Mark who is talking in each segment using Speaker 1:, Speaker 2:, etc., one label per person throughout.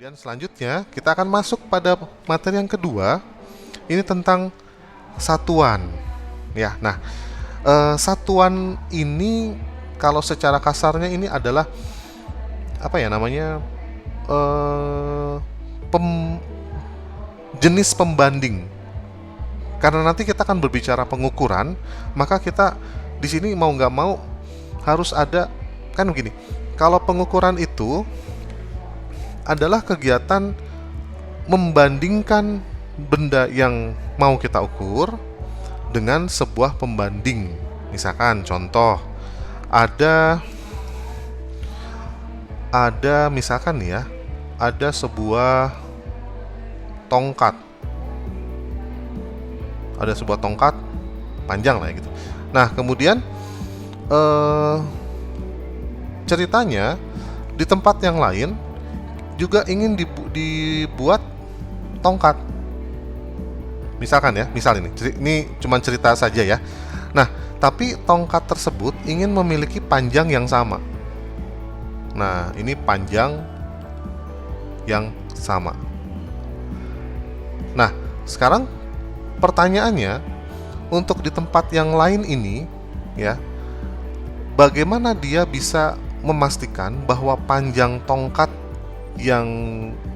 Speaker 1: Kemudian selanjutnya kita akan masuk pada materi yang kedua. Ini tentang satuan. Ya, nah, satuan ini kalau secara kasarnya ini adalah apa ya namanya, eh, pem- jenis pembanding. Karena nanti kita akan berbicara pengukuran, maka kita di sini mau nggak mau harus ada, kan begini. Kalau pengukuran itu adalah kegiatan membandingkan benda yang mau kita ukur dengan sebuah pembanding. Misalkan contoh, ada misalkan nih ya, ada sebuah tongkat. Ada sebuah tongkat panjang lah ya gitu. Nah, kemudian ceritanya di tempat yang lain juga ingin dibuat tongkat. Misalkan ya, misal ini cuma cerita saja ya. Nah, tapi tongkat tersebut ingin memiliki panjang yang sama. Nah, ini panjang yang sama. Nah, sekarang pertanyaannya, untuk di tempat yang lain ini ya, bagaimana dia bisa memastikan bahwa panjang tongkat yang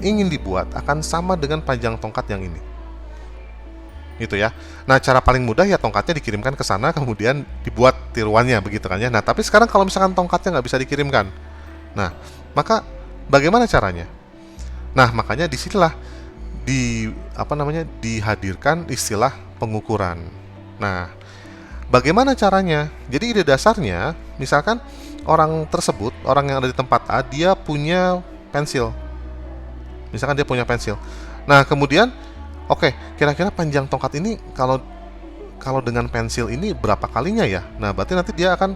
Speaker 1: ingin dibuat akan sama dengan panjang tongkat yang ini? Gitu ya. Nah, cara paling mudah ya tongkatnya dikirimkan ke sana, kemudian dibuat tiruannya begitu kan ya. Nah, tapi sekarang kalau misalkan tongkatnya nggak bisa dikirimkan, nah, maka bagaimana caranya? Nah, makanya disinilah dihadirkan istilah pengukuran. Nah, bagaimana caranya? Jadi ide dasarnya, misalkan orang tersebut, orang yang ada di tempat A, dia punya pensil. Misalkan dia punya pensil. Nah, kemudian oke, kira-kira panjang tongkat ini kalau dengan pensil ini berapa kalinya ya? Nah, berarti nanti dia akan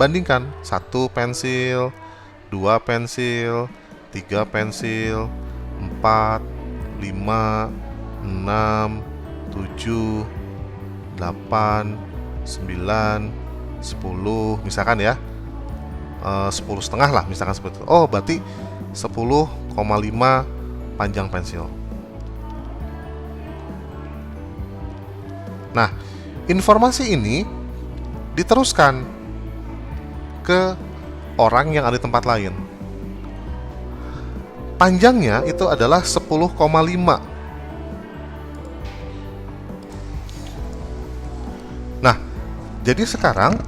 Speaker 1: bandingkan 1 pensil, 2 pensil, 3 pensil, 4, 5, 6, 7, 8, 9, 10, misalkan ya, 10 setengah lah, misalkan seperti itu. Oh, berarti 10,5 panjang pensil. Nah, informasi ini diteruskan ke orang yang ada di tempat lain. Panjangnya itu adalah 10,5. Nah, jadi sekarang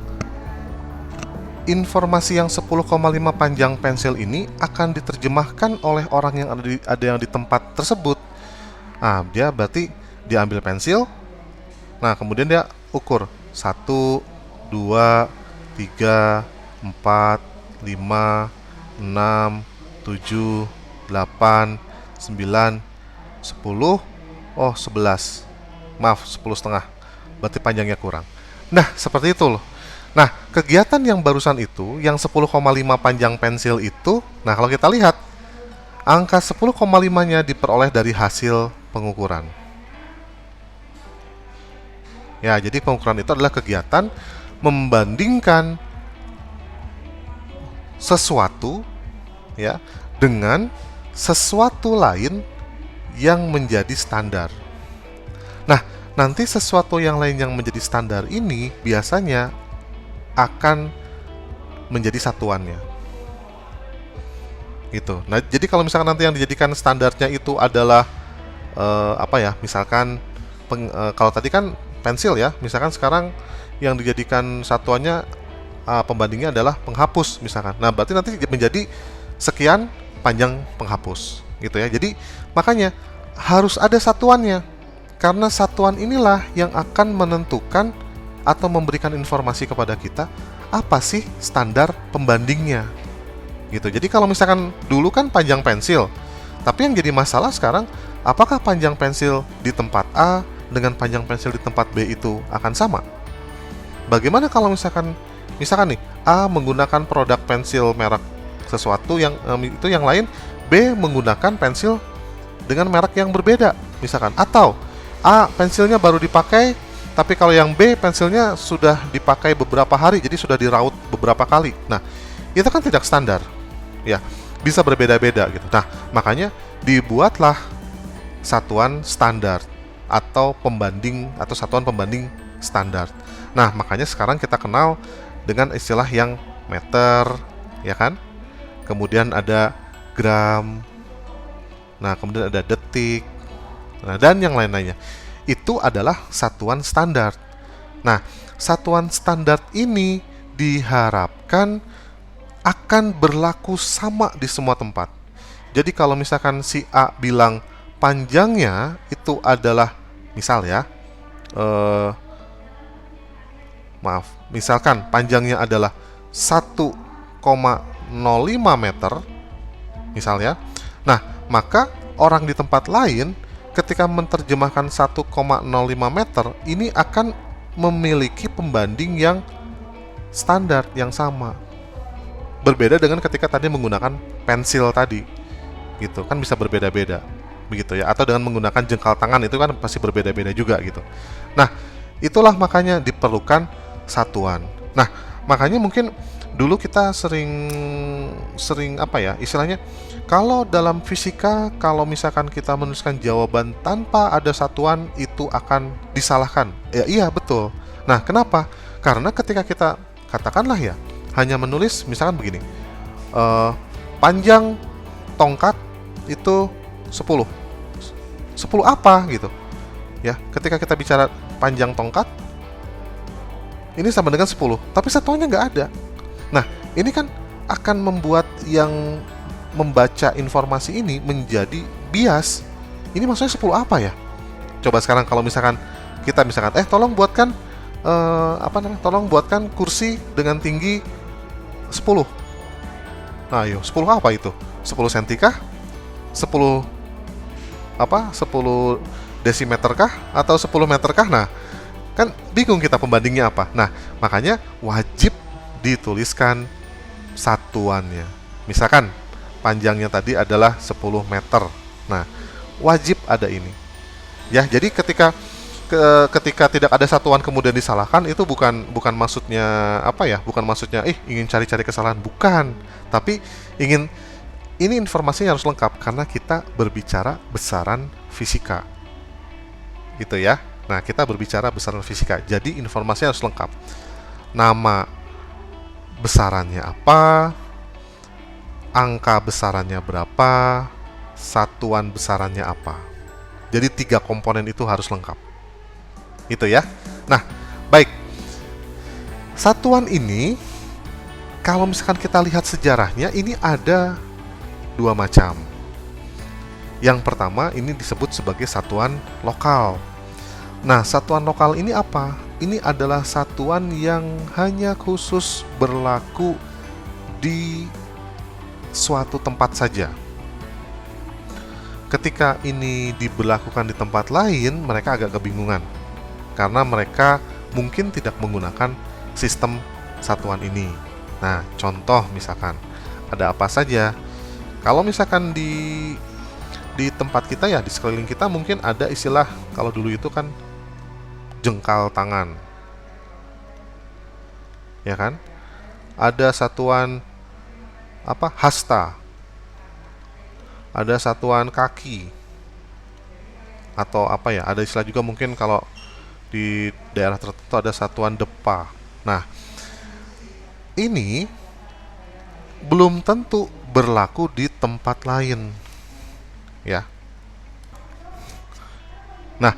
Speaker 1: informasi yang 10,5 panjang pensil ini akan diterjemahkan oleh orang yang ada yang di tempat tersebut. Nah, dia berarti dia ambil pensil. Nah, kemudian dia ukur 1, 2, 3, 4, 5, 6, 7, 8, 9, 10. Oh, 11. Maaf, 10 setengah. Berarti panjangnya kurang. Nah, seperti itu loh. Nah, kegiatan yang barusan itu, yang 10,5 panjang pensil itu, nah kalau kita lihat, angka 10,5-nya diperoleh dari hasil pengukuran. Ya, jadi pengukuran itu adalah kegiatan membandingkan sesuatu ya dengan sesuatu lain yang menjadi standar. Nah, nanti sesuatu yang lain yang menjadi standar ini biasanya akan menjadi satuannya. Gitu. Nah, jadi kalau misalkan nanti yang dijadikan standarnya itu adalah misalkan kalau tadi kan pensil ya, misalkan sekarang yang dijadikan satuannya pembandingnya adalah penghapus misalkan. Nah, berarti nanti menjadi sekian panjang penghapus gitu ya. Jadi makanya harus ada satuannya, karena satuan inilah yang akan menentukan atau memberikan informasi kepada kita apa sih standar pembandingnya gitu. Jadi kalau misalkan dulu kan panjang pensil, tapi yang jadi masalah sekarang, apakah panjang pensil di tempat A dengan panjang pensil di tempat B itu akan sama? Bagaimana kalau misalkan nih A menggunakan produk pensil merek sesuatu yang itu yang lain, B menggunakan pensil dengan merek yang berbeda misalkan, atau A pensilnya baru dipakai, tapi kalau yang B pensilnya sudah dipakai beberapa hari, jadi sudah diraut beberapa kali. Nah, itu kan tidak standar ya. bisa berbeda-beda gitu. Nah, makanya dibuatlah satuan standar atau pembanding atau satuan pembanding standar. Nah, makanya sekarang kita kenal dengan istilah yang meter, ya kan? Kemudian ada gram. Nah, kemudian ada detik. Nah, dan yang lain-lainnya. Itu adalah satuan standar. Nah, satuan standar ini diharapkan akan berlaku sama di semua tempat. Jadi kalau misalkan si A bilang panjangnya itu adalah misal ya, misalkan panjangnya adalah 1,05 meter, misal ya. Nah, maka orang di tempat lain ketika menerjemahkan 1,05 meter ini akan memiliki pembanding yang standar yang sama. Berbeda dengan ketika tadi menggunakan pensil tadi. Gitu kan bisa berbeda-beda. Begitu ya. Atau dengan menggunakan jengkal tangan itu kan pasti berbeda-beda juga gitu. Nah, itulah makanya diperlukan satuan. Nah, makanya mungkin dulu kita sering apa ya, istilahnya kalau dalam fisika kalau misalkan kita menuliskan jawaban tanpa ada satuan itu akan disalahkan. Ya iya betul. Nah, kenapa? Karena ketika kita katakanlah ya hanya menulis misalkan begini, panjang tongkat itu 10 apa gitu ya, ketika kita bicara panjang tongkat ini sama dengan 10, tapi satuannya nggak ada. Nah, ini kan akan membuat yang membaca informasi ini menjadi bias. Ini maksudnya 10 apa ya? Coba sekarang kalau misalkan kita misalkan tolong buatkan tolong buatkan kursi dengan tinggi 10. Nah, ayo, 10 apa itu? 10 cm kah? 10 desimeter kah? Atau 10 meter kah? Nah, kan bingung kita pembandingnya apa. Nah, makanya wajib dituliskan satuannya. Misalkan panjangnya tadi adalah 10 meter. Nah, wajib ada ini. Ya, jadi ketika tidak ada satuan kemudian disalahkan itu bukan maksudnya apa ya? Bukan maksudnya ingin cari-cari kesalahan, bukan. Tapi ingin ini informasinya harus lengkap karena kita berbicara besaran fisika. Gitu ya. Nah, kita berbicara besaran fisika. Jadi informasinya harus lengkap. Nama besarannya apa? Angka besarannya berapa? Satuan besarannya apa? Jadi 3 komponen itu harus lengkap. Itu ya. Nah, baik. Satuan ini kalau misalkan kita lihat sejarahnya ini ada 2 macam. Yang pertama ini disebut sebagai satuan lokal. Nah, satuan lokal ini apa? Ini adalah satuan yang hanya khusus berlaku di suatu tempat saja. Ketika ini diberlakukan di tempat lain, mereka agak kebingungan karena mereka mungkin tidak menggunakan sistem satuan ini. Nah, contoh misalkan ada apa saja? Kalau misalkan di tempat kita ya, di sekeliling kita mungkin ada istilah, kalau dulu itu kan jengkal tangan. Ya kan? Ada satuan hasta. Ada satuan kaki. Atau ada istilah juga mungkin kalau di daerah tertentu ada satuan depa. Nah, ini belum tentu berlaku di tempat lain. Ya. Nah,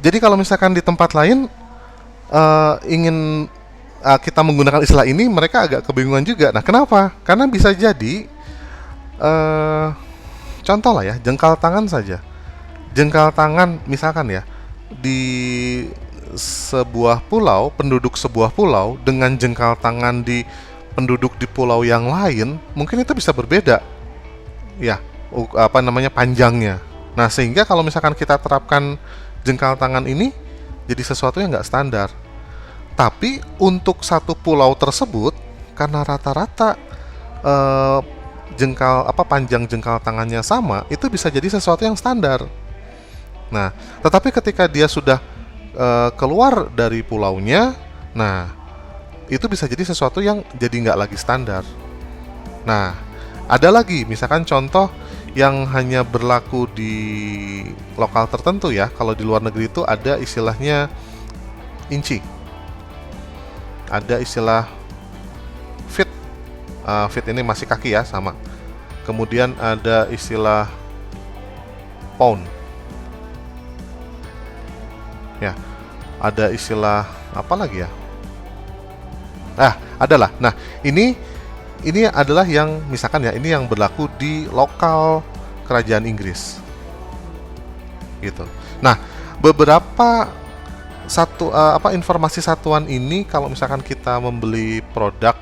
Speaker 1: jadi kalau misalkan di tempat lain ingin kita menggunakan istilah ini, mereka agak kebingungan juga. Nah, kenapa? Karena bisa jadi contoh lah ya, jengkal tangan saja. Jengkal tangan misalkan ya, di sebuah pulau, penduduk sebuah pulau dengan jengkal tangan di penduduk di pulau yang lain, mungkin itu bisa berbeda. Ya, panjangnya. Nah, sehingga kalau misalkan kita terapkan jengkal tangan ini jadi sesuatu yang nggak standar. Tapi untuk satu pulau tersebut, karena rata-rata panjang jengkal tangannya sama, itu bisa jadi sesuatu yang standar. Nah, tetapi ketika dia sudah keluar dari pulaunya, nah itu bisa jadi sesuatu yang jadi nggak lagi standar. Nah, ada lagi misalkan contoh yang hanya berlaku di lokal tertentu ya. Kalau di luar negeri itu ada istilahnya inci, ada istilah feet. Feet ini masih kaki ya, sama. Kemudian ada istilah pound ya, ada istilah apa lagi ya, adalah. Nah, ini adalah yang misalkan ya, ini yang berlaku di lokal kerajaan Inggris gitu. Nah, beberapa informasi satuan ini kalau misalkan kita membeli produk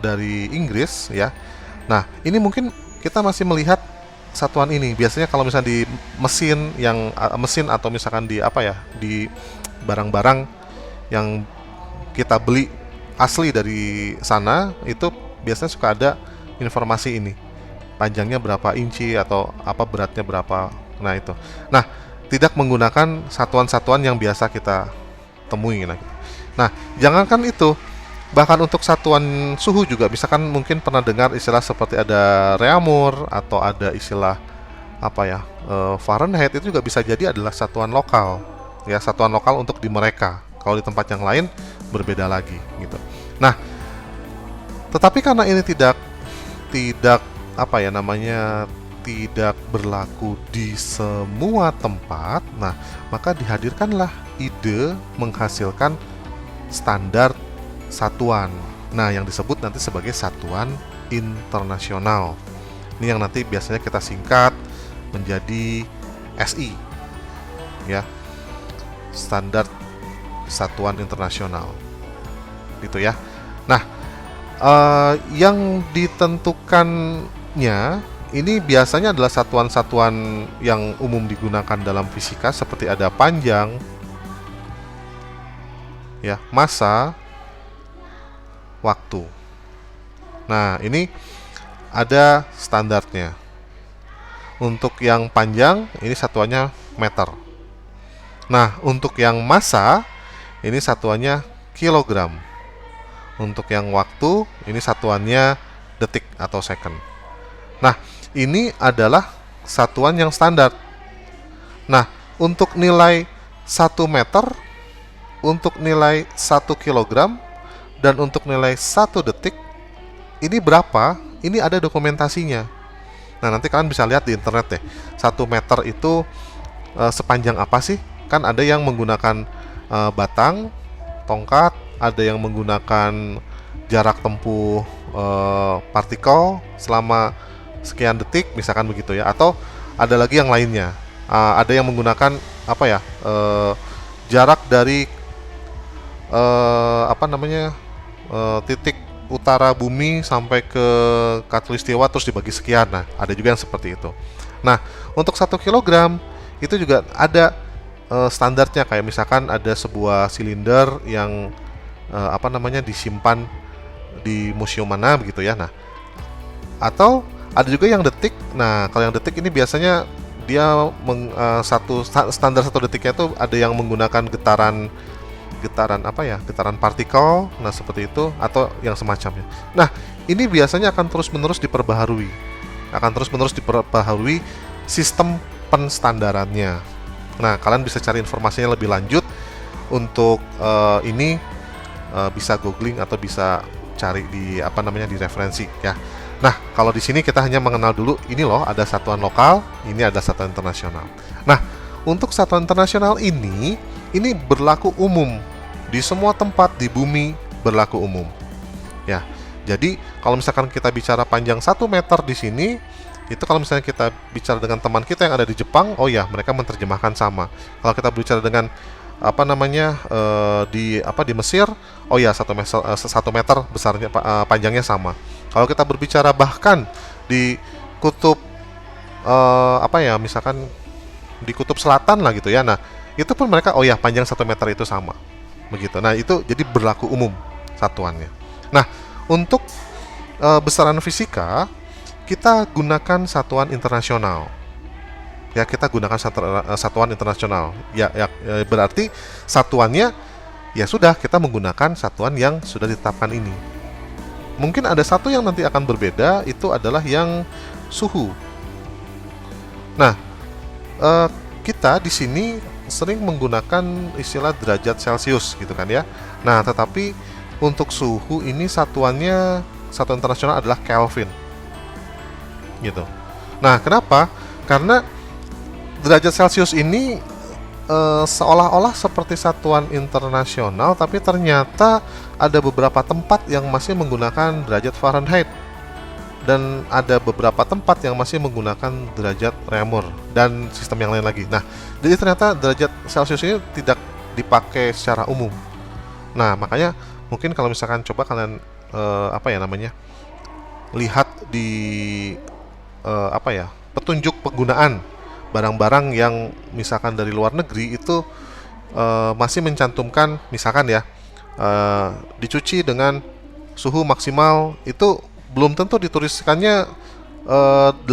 Speaker 1: dari Inggris ya. Nah, ini mungkin kita masih melihat satuan ini. Biasanya kalau misalnya di mesin atau misalkan di di barang-barang yang kita beli asli dari sana, itu biasanya suka ada informasi ini. Panjangnya berapa inci atau beratnya berapa. Nah, itu. Nah, tidak menggunakan satuan-satuan yang biasa kita temui. Nah, jangankan itu, bahkan untuk satuan suhu juga, misalkan mungkin pernah dengar istilah seperti ada reaumur atau ada istilah Fahrenheit, itu juga bisa jadi adalah satuan lokal ya, satuan lokal untuk di mereka. Kalau di tempat yang lain berbeda lagi gitu. Nah, tetapi karena ini tidak tidak berlaku di semua tempat, nah maka dihadirkanlah ide menghasilkan standar satuan. Nah, yang disebut nanti sebagai satuan internasional. Ini yang nanti biasanya kita singkat menjadi SI. Ya. Standar satuan internasional. Gitu ya. Nah, yang ditentukannya ini biasanya adalah satuan-satuan yang umum digunakan dalam fisika, seperti ada panjang, ya, massa, waktu. Nah, ini ada standarnya. Untuk yang panjang ini satuannya meter. Nah, untuk yang massa ini satuannya kilogram. Untuk yang waktu ini satuannya detik atau second. Nah, ini adalah satuan yang standar. Nah, untuk nilai 1 meter, untuk nilai 1 kilogram, dan untuk nilai 1 detik, ini berapa? Ini ada dokumentasinya. Nah, nanti kalian bisa lihat di internet deh. 1 meter itu sepanjang apa sih? Kan ada yang menggunakan batang, tongkat, ada yang menggunakan jarak tempuh partikel selama sekian detik, misalkan begitu ya. Atau ada lagi yang lainnya. Ada yang menggunakan jarak dari titik utara bumi sampai ke khatulistiwa terus dibagi sekian. Nah, ada juga yang seperti itu. Nah, untuk 1 kilogram itu juga ada standarnya, kayak misalkan ada sebuah silinder yang disimpan di museum mana begitu ya. Nah, atau ada juga yang detik. Nah, kalau yang detik ini biasanya dia standar 1 detiknya itu ada yang menggunakan getaran partikel, nah seperti itu, atau yang semacamnya. Nah, ini biasanya akan terus-menerus diperbaharui. Sistem penstandarannya. Nah, kalian bisa cari informasinya lebih lanjut. Untuk ini bisa googling atau bisa cari di di referensi ya. Nah, kalau di sini kita hanya mengenal dulu, ini loh ada satuan lokal, ini ada satuan internasional. Nah, untuk satuan internasional ini berlaku umum di semua tempat di bumi, berlaku umum. Ya. Jadi, kalau misalkan kita bicara panjang 1 meter di sini, itu kalau misalnya kita bicara dengan teman kita yang ada di Jepang, oh ya, mereka menerjemahkan sama. Kalau kita bicara dengan di Mesir, oh ya, 1 meter besarnya, panjangnya sama. Kalau kita berbicara bahkan di kutub misalkan di kutub selatan lah gitu ya. Nah, itu pun mereka, oh ya, panjang 1 meter itu sama. Begitu. Nah, itu jadi berlaku umum satuannya. Nah, untuk besaran fisika kita gunakan satuan internasional. Ya, kita gunakan satuan internasional. Ya, berarti satuannya ya sudah, kita menggunakan satuan yang sudah ditetapkan ini. Mungkin ada satu yang nanti akan berbeda, itu adalah yang suhu. Nah, kita di sini sering menggunakan istilah derajat Celcius gitu kan ya. Nah, tetapi untuk suhu ini satuan internasional adalah Kelvin. Gitu. Nah, kenapa? Karena derajat Celcius ini seolah-olah seperti satuan internasional, tapi ternyata ada beberapa tempat yang masih menggunakan derajat Fahrenheit dan ada beberapa tempat yang masih menggunakan derajat Reaumur dan sistem yang lain lagi. Nah, jadi ternyata derajat Celcius ini tidak dipakai secara umum. Nah, makanya mungkin kalau misalkan coba kalian lihat di petunjuk penggunaan barang-barang yang misalkan dari luar negeri itu masih mencantumkan misalkan ya dicuci dengan suhu maksimal, itu belum tentu dituliskannya 80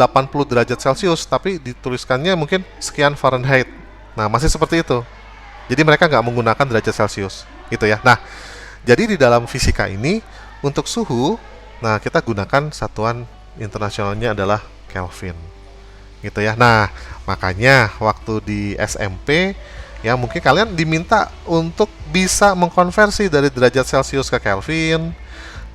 Speaker 1: derajat Celcius, tapi dituliskannya mungkin sekian Fahrenheit. Nah, masih seperti itu. Jadi mereka nggak menggunakan derajat Celcius gitu ya. Nah, jadi di dalam fisika ini untuk suhu, nah kita gunakan satuan internasionalnya adalah Kelvin gitu ya. Nah, makanya waktu di SMP ya mungkin kalian diminta untuk bisa mengkonversi dari derajat Celcius ke Kelvin,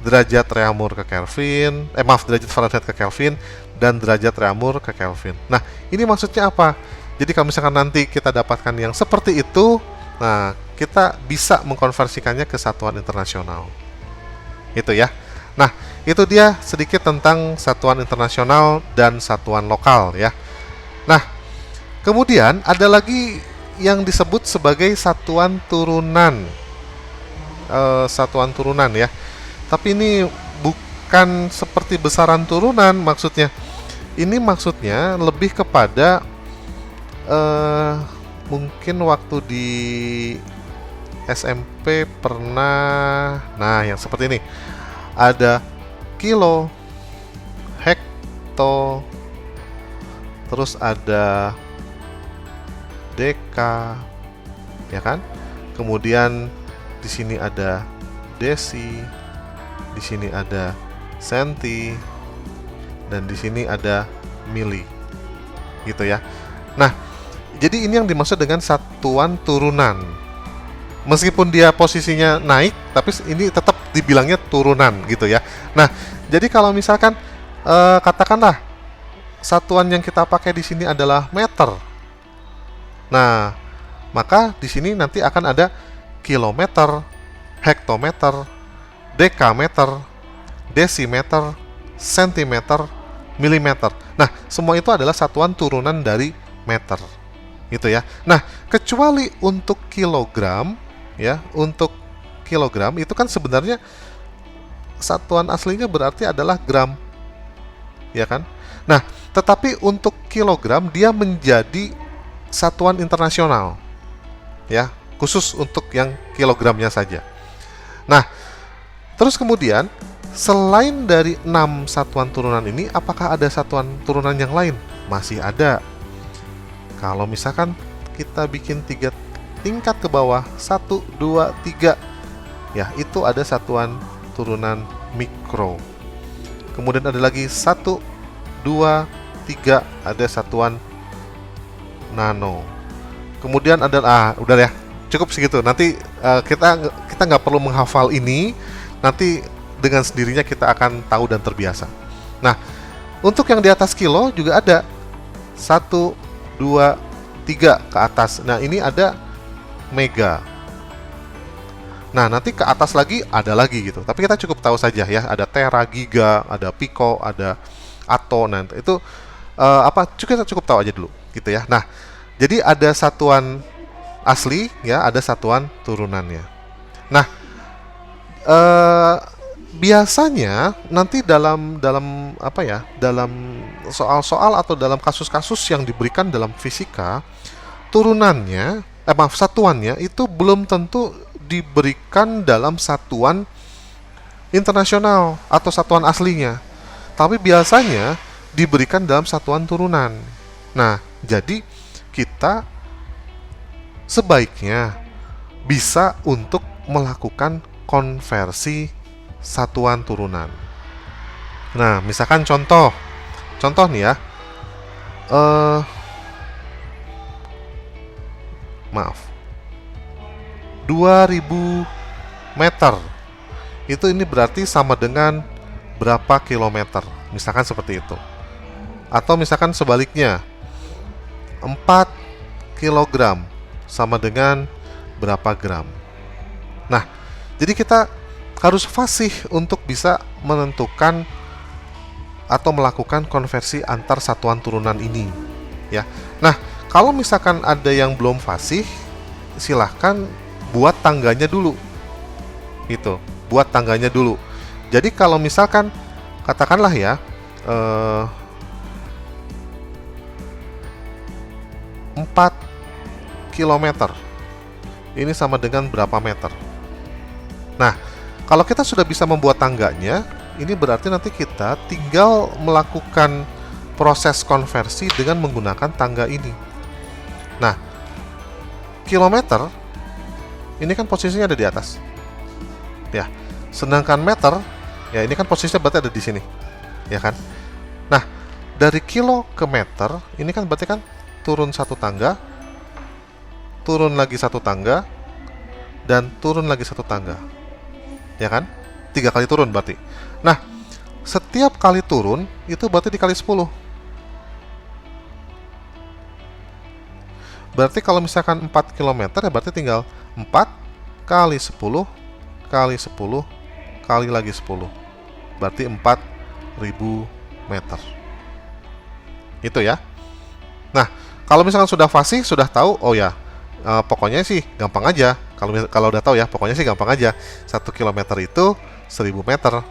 Speaker 1: derajat Reaumur ke Kelvin, derajat Fahrenheit ke Kelvin, dan derajat Reaumur ke Kelvin. Nah, ini maksudnya apa? Jadi kalau misalkan nanti kita dapatkan yang seperti itu, nah kita bisa mengkonversikannya ke satuan internasional. Itu ya. Nah, itu dia sedikit tentang satuan internasional dan satuan lokal ya. Nah, kemudian ada lagi yang disebut sebagai satuan turunan. Satuan turunan ya. Tapi ini bukan seperti besaran turunan maksudnya. Ini maksudnya lebih kepada mungkin waktu di SMP pernah, nah yang seperti ini. Ada kilo, hekto, terus ada deka, ya kan? Kemudian di sini ada desi, di sini ada senti, dan di sini ada mili, gitu ya. Nah, jadi ini yang dimaksud dengan satuan turunan. Meskipun dia posisinya naik, tapi ini tetap dibilangnya turunan gitu ya. Nah, jadi kalau misalkan katakanlah satuan yang kita pakai di sini adalah meter. Nah, maka di sini nanti akan ada kilometer, hektometer, dekameter, desimeter, sentimeter, milimeter. Nah, semua itu adalah satuan turunan dari meter. Gitu ya. Nah, kecuali untuk kilogram ya, untuk kilogram itu kan sebenarnya satuan aslinya berarti adalah gram. Ya kan? Nah, tetapi untuk kilogram dia menjadi satuan internasional. Ya, khusus untuk yang kilogramnya saja. Nah, terus kemudian selain dari 6 satuan turunan ini, apakah ada satuan turunan yang lain? Masih ada. Kalau misalkan kita bikin 3 tingkat ke bawah, 1, 2, 3, ya itu ada satuan turunan mikro. Kemudian ada lagi 1, 2, 3, ada satuan nano. Kemudian ada, udah ya, cukup segitu. Nanti kita nggak perlu menghafal ini. Nanti dengan sendirinya kita akan tahu dan terbiasa. Nah, untuk yang di atas kilo juga ada 1, 2, 3 ke atas. Nah, ini ada mega. Nah, nanti ke atas lagi ada lagi gitu. Tapi kita cukup tahu saja ya, ada tera, giga, ada pico, ada ato. Nah, itu kita cukup tahu aja dulu gitu ya. Nah, jadi ada satuan asli ya, ada satuan turunannya. Nah, biasanya nanti dalam soal-soal atau dalam kasus-kasus yang diberikan dalam fisika, satuannya itu belum tentu diberikan dalam satuan internasional atau satuan aslinya, tapi biasanya diberikan dalam satuan turunan. Nah, jadi kita sebaiknya bisa untuk melakukan konversi satuan turunan. Nah, misalkan contoh nih ya. Maaf. 2000 meter. Itu ini berarti sama dengan berapa kilometer? Misalkan seperti itu. Atau misalkan sebaliknya, 4 kilogram sama dengan berapa gram. Nah, jadi kita harus fasih untuk bisa menentukan atau melakukan konversi antar satuan turunan ini, ya. Nah, kalau misalkan ada yang belum fasih, silahkan buat tangganya dulu. Itu, buat tangganya dulu. Jadi kalau misalkan katakanlah ya, 4 kilometer ini sama dengan berapa meter. Nah, kalau kita sudah bisa membuat tangganya, ini berarti nanti kita tinggal melakukan proses konversi dengan menggunakan tangga ini. Nah, kilometer ini kan posisinya ada di atas, ya. Sedangkan meter, ya ini kan posisinya berarti ada di sini, ya kan. Nah, dari kilo ke meter, ini kan berarti kan turun satu tangga, turun lagi satu tangga, dan turun lagi satu tangga, ya kan? 3 kali turun berarti. Nah, setiap kali turun itu berarti dikali 10. Berarti kalau misalkan 4 km ya berarti tinggal 4 kali 10 kali 10 kali lagi 10. Berarti 4000 meter. Itu ya. Nah, kalau misalkan sudah fasih, sudah tahu, oh ya, pokoknya sih gampang aja. Kalau udah tahu ya, pokoknya sih gampang aja. 1 kilometer itu 1000 meter.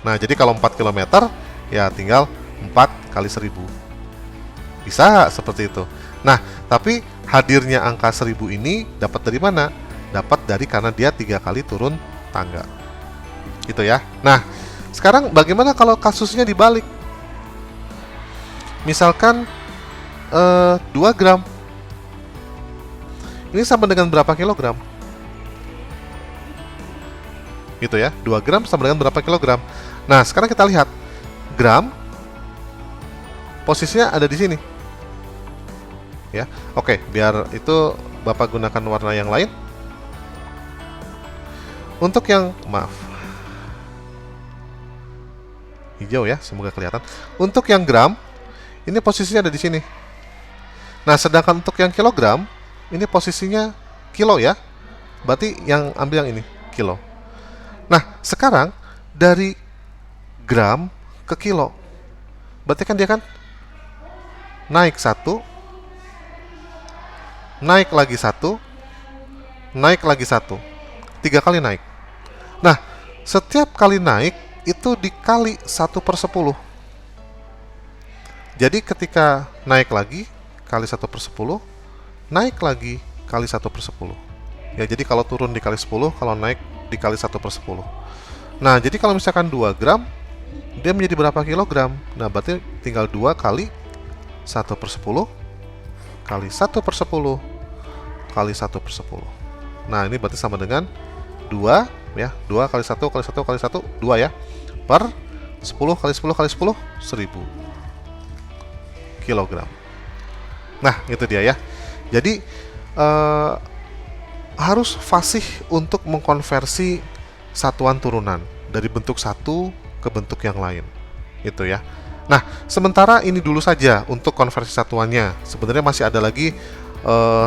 Speaker 1: Nah, jadi kalau 4 kilometer, ya tinggal 4 kali 1000. Bisa seperti itu. Nah, tapi hadirnya angka 1000 ini dapat dari mana? Dapat dari karena dia 3 kali turun tangga. Gitu ya. Nah, sekarang bagaimana kalau kasusnya dibalik? Misalkan 2 gram. Ini sama dengan berapa kilogram? Gitu ya, 2 gram sama dengan berapa kilogram? Nah, sekarang kita lihat. Gram posisinya ada di sini. Ya. Oke, biar itu Bapak gunakan warna yang lain. Untuk yang hijau ya, semoga kelihatan. Untuk yang gram, ini posisinya ada di sini. Nah, sedangkan untuk yang kilogram, ini posisinya kilo ya. Berarti yang ambil yang ini, kilo. Nah, sekarang dari gram ke kilo, berarti kan dia kan naik 1, naik lagi 1, naik lagi 1, 3 kali naik. Nah, setiap kali naik itu dikali 1/10. Jadi ketika naik lagi kali 1/10, naik lagi kali 1/10. Ya, jadi kalau turun dikali 10, kalau naik dikali 1/10. Nah, jadi kalau misalkan 2 gram, dia menjadi berapa kilogram? Nah, berarti tinggal 2 kali 1/10 kali 1/10 kali 1/10. Nah, ini berarti sama dengan 2 ya, 2 kali 1 kali 1 kali 1, 2 ya, per 10 kali 10 kali 10, 1000 kilogram. Nah, itu dia ya. Jadi harus fasih untuk mengkonversi satuan turunan dari bentuk satu ke bentuk yang lain. Itu ya. Nah, sementara ini dulu saja untuk konversi satuannya. Sebenarnya masih ada lagi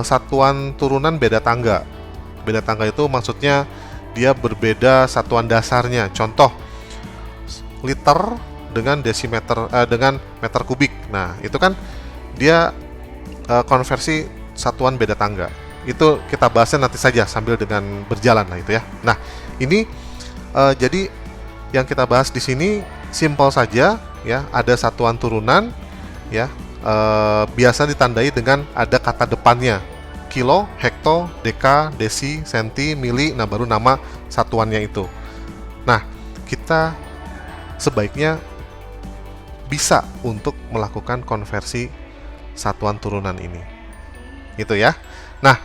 Speaker 1: satuan turunan beda tangga. Beda tangga itu maksudnya dia berbeda satuan dasarnya. Contoh, liter dengan desimeter dengan meter kubik. Nah, itu kan dia konversi satuan beda tangga. Itu kita bahasnya nanti saja sambil dengan berjalan lah itu ya. Nah, ini jadi yang kita bahas di sini simpel saja ya, ada satuan turunan ya, biasa ditandai dengan ada kata depannya. Kilo, hekto, deka, desi, senti, mili, nah baru nama satuannya itu. Nah, kita sebaiknya bisa untuk melakukan konversi satuan turunan ini. Gitu ya. Nah,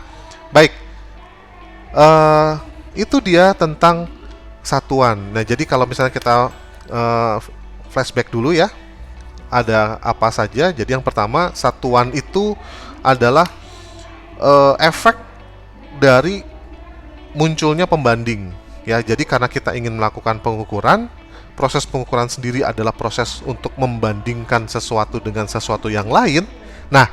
Speaker 1: baik. Itu dia tentang satuan. Nah, jadi kalau misalnya kita flashback dulu ya, ada apa saja. Jadi yang pertama, satuan itu adalah efek dari munculnya pembanding ya. Jadi karena kita ingin melakukan pengukuran, proses pengukuran sendiri adalah proses untuk membandingkan sesuatu dengan sesuatu yang lain. Nah,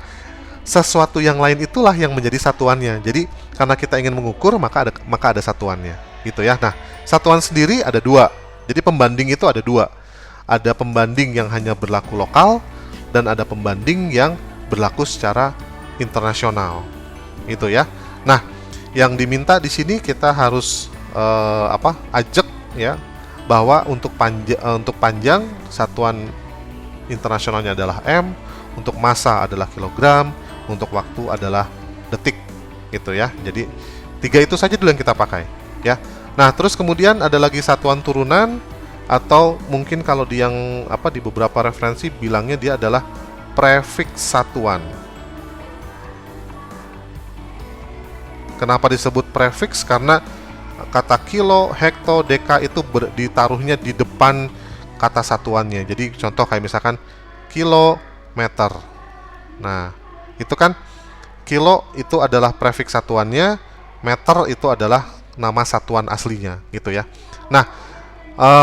Speaker 1: sesuatu yang lain itulah yang menjadi satuannya. Jadi karena kita ingin mengukur, maka ada satuannya gitu ya. Nah, satuan sendiri ada dua. Jadi pembanding itu ada dua. Ada pembanding yang hanya berlaku lokal dan ada pembanding yang berlaku secara internasional. Itu ya. Nah, yang diminta di sini kita harus ajak ya, bahwa untuk panjang satuan internasionalnya adalah m, untuk massa adalah kilogram, untuk waktu adalah detik gitu ya. Jadi 3 itu saja dulu yang kita pakai ya. Nah, terus kemudian ada lagi satuan turunan, atau mungkin kalau di di beberapa referensi bilangnya dia adalah prefiks satuan. Kenapa disebut prefiks? Karena kata kilo, hekto, deka itu ditaruhnya di depan kata satuannya. Jadi contoh kayak misalkan kilometer. Nah, itu kan kilo itu adalah prefiks satuannya, meter itu adalah nama satuan aslinya gitu ya. Nah,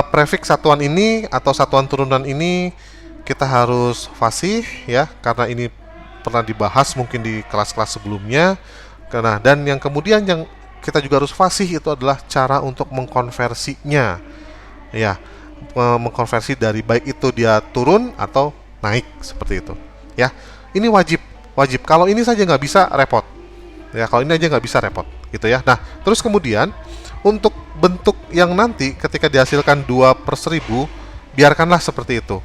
Speaker 1: prefiks satuan ini atau satuan turunan ini kita harus fasih ya, karena ini pernah dibahas mungkin di kelas-kelas sebelumnya. Nah, dan yang kemudian yang kita juga harus fasih itu adalah cara untuk mengkonversinya ya, mengkonversi dari baik itu dia turun atau naik seperti itu ya. Ini wajib. Kalau ini saja nggak bisa, repot ya. Kalau ini aja nggak bisa, repot gitu ya. Nah, terus kemudian untuk bentuk yang nanti ketika dihasilkan 2/1000, biarkanlah seperti itu.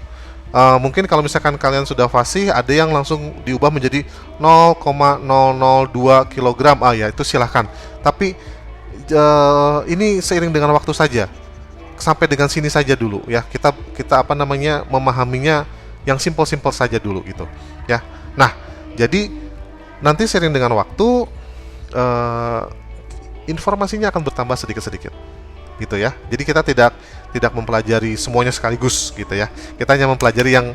Speaker 1: Mungkin kalau misalkan kalian sudah fasih, ada yang langsung diubah menjadi 0,002 kg. Ya itu silahkan. Tapi ini seiring dengan waktu saja. Sampai dengan sini saja dulu ya. Kita memahaminya yang simpel-simpel saja dulu gitu ya. Nah, jadi nanti seiring dengan waktu informasinya akan bertambah sedikit-sedikit gitu ya. Jadi kita tidak mempelajari semuanya sekaligus gitu ya. Kita hanya mempelajari yang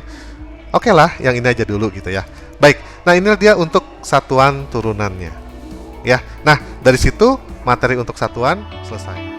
Speaker 1: oke lah, yang ini aja dulu gitu ya. Baik, nah ini dia untuk satuan turunannya ya. Nah, dari situ materi untuk satuan selesai.